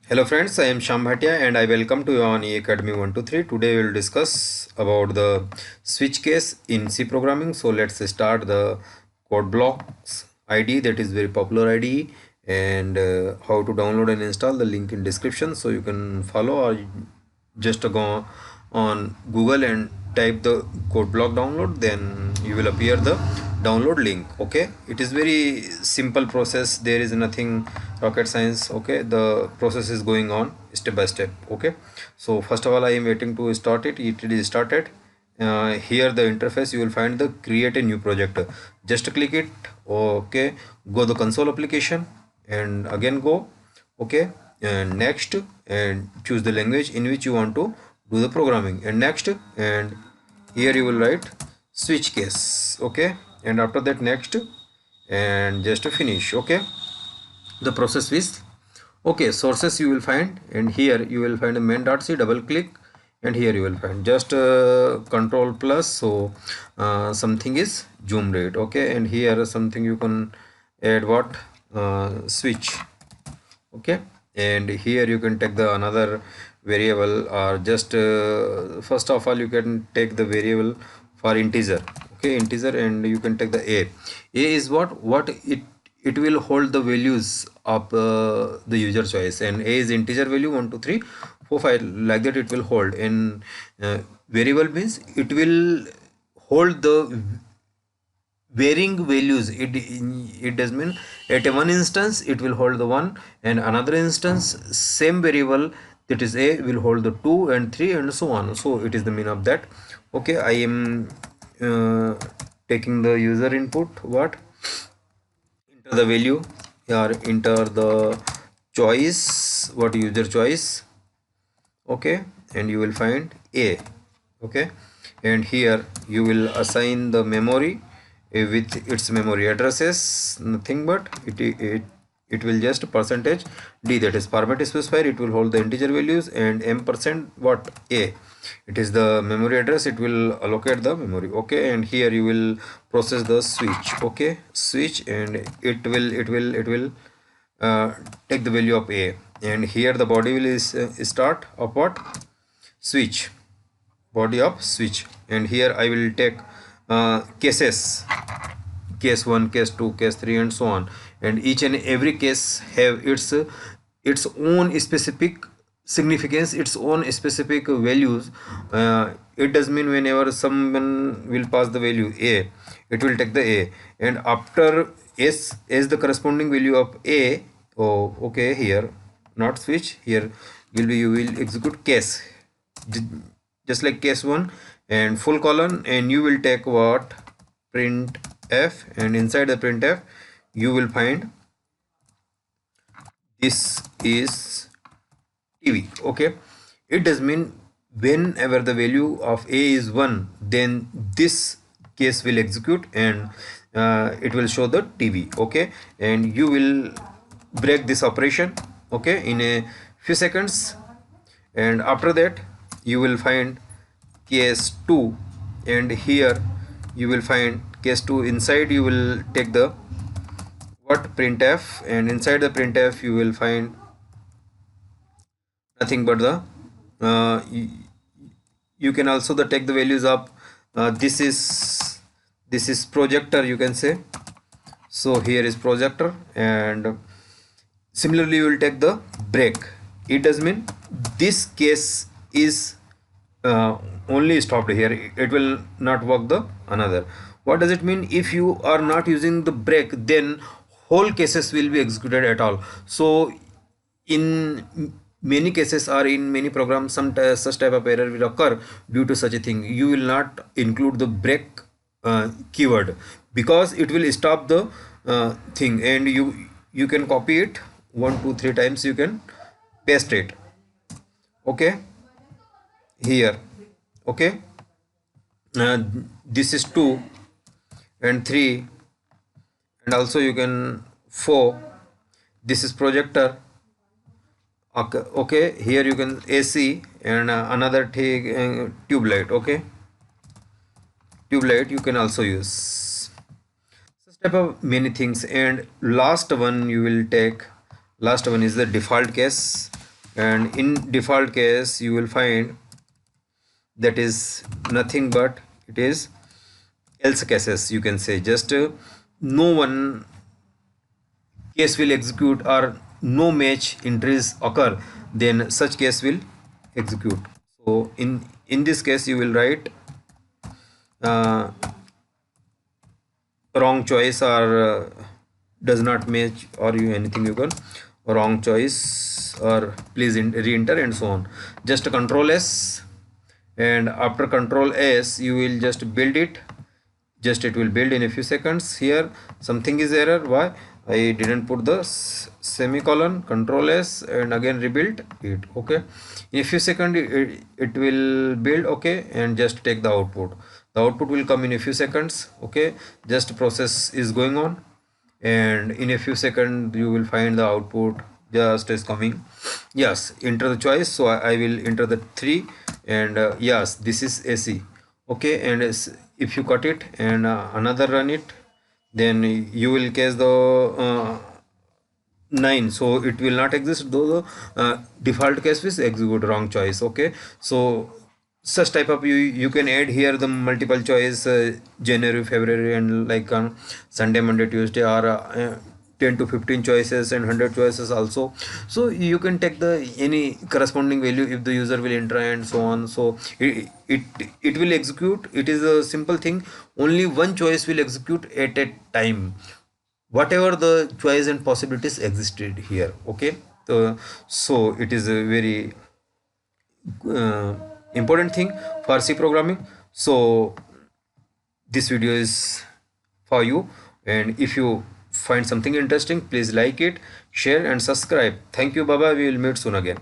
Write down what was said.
Hello friends, I am Sham Bhatia and I welcome to you on E Academy 123. Today we will discuss about the switch case in C programming. So let's start the code blocks ID, that is very popular IDE, and how to download and install, the link in description, so you can follow, or just go on Google and type the code block download, then you will appear the download link. Okay, it is very simple process, there is nothing rocket science. Okay, the process is going on step by step. Okay, so first of all I am waiting to start it. It is started. Here the interface you will find the create a new project, just click it. Okay, go the console application and again go. Okay, and next, and choose the language in which you want to do the programming, and next, and here you will write switch case. Okay, and after that next, and just to finish. Okay, the process is okay. Sources you will find, and here you will find a main.c, double click, and here you will find just control plus, so something is zoom rate. Okay, and here something you can add what, switch. Okay, and here you can take the another variable, or just first of all you can take the variable for integer. Okay, integer, and you can take the a is what it will hold the values of the user choice, and a is integer value 1 2 3 4 5, like that it will hold. And variable means it will hold the varying values. It does mean at a one instance it will hold the one, and another instance same variable, that is a, will hold the 2 and 3 and so on. So it is the mean of that. Okay, I am taking the user input. What, enter the value, or enter the choice, what user choice. Okay, and you will find a. Okay, and here you will assign the memory with its memory addresses, nothing but it will just percentage d, that is format specifier. It will hold the integer values, and m percent what, a, it is the memory address, it will allocate the memory. Okay, and here you will process the switch. Okay, switch, and it will take the value of a, and here the body will is start of what, switch, body of switch. And here I will take cases, case 1, case 2, case 3, and so on, and each and every case have its own specific significance, its own specific values. It does mean whenever someone will pass the value a, it will take the a, and after s is the corresponding value of a. Oh, okay, here not switch, here will be, you will execute case, just like case 1, and full colon, and you will take what, print f, and inside the printf you will find this is TV. Okay, it does mean whenever the value of a is 1, then this case will execute, and it will show the TV. Okay, and you will break this operation, okay, in a few seconds. And after that you will find case 2, and here you will find case 2, inside you will take the what, printf, and inside the printf you will find nothing but the you can also the take the values of this is projector, you can say. So here is projector, and similarly you will take the break. It does mean this case is only stopped here, it will not work the another. What does it mean? If you are not using the break, then whole cases will be executed at all. So in many cases, or in many programs, such type of error will occur due to such a thing. You will not include the break keyword, because it will stop the thing, and you can copy it 1 2 3 times, you can paste it. Okay, here. Okay, uh, this is 2 and 3, and also you can 4. This is projector. Okay, okay, here you can AC, and another take tube light. Okay, tube light you can also use such type of many things. And last one you will take, last one is the default case. and in default case you will find that is nothing but it is else cases, you can say. Just no one case will execute or no match entries occur, then such case will execute. So in this case you will write uh, wrong choice or does not match, or you anything you can wrong choice, or please re-enter and so on. Just control S, and after control S you will just build it. Just it will build in a few seconds. Here something is error. Why? I didn't put the semicolon. Control S and again rebuild it. Okay, in a few seconds it will build. Okay, and just take the output. The output will come in a few seconds. Okay, just process is going on, and in a few seconds you will find the output just is coming. Yes, enter the choice. So I will enter the 3, and yes, this is AC. Okay, and if you cut it and another run it, then you will catch the 9, so it will not exist, though the default case is execute wrong choice. Okay, so such type of you can add here the multiple choice, January, February, and like on Sunday, Monday, Tuesday, or 10 to 15 choices and 100 choices also. So you can take the any corresponding value if the user will enter and so on. So it will execute. It is a simple thing. Only one choice will execute at a time, whatever the choice and possibilities existed here. Okay, so it is a very uh, important thing for C programming. So this video is for you, and if you find something interesting, please like it, share and subscribe. Thank you. Bye bye. We will meet soon again.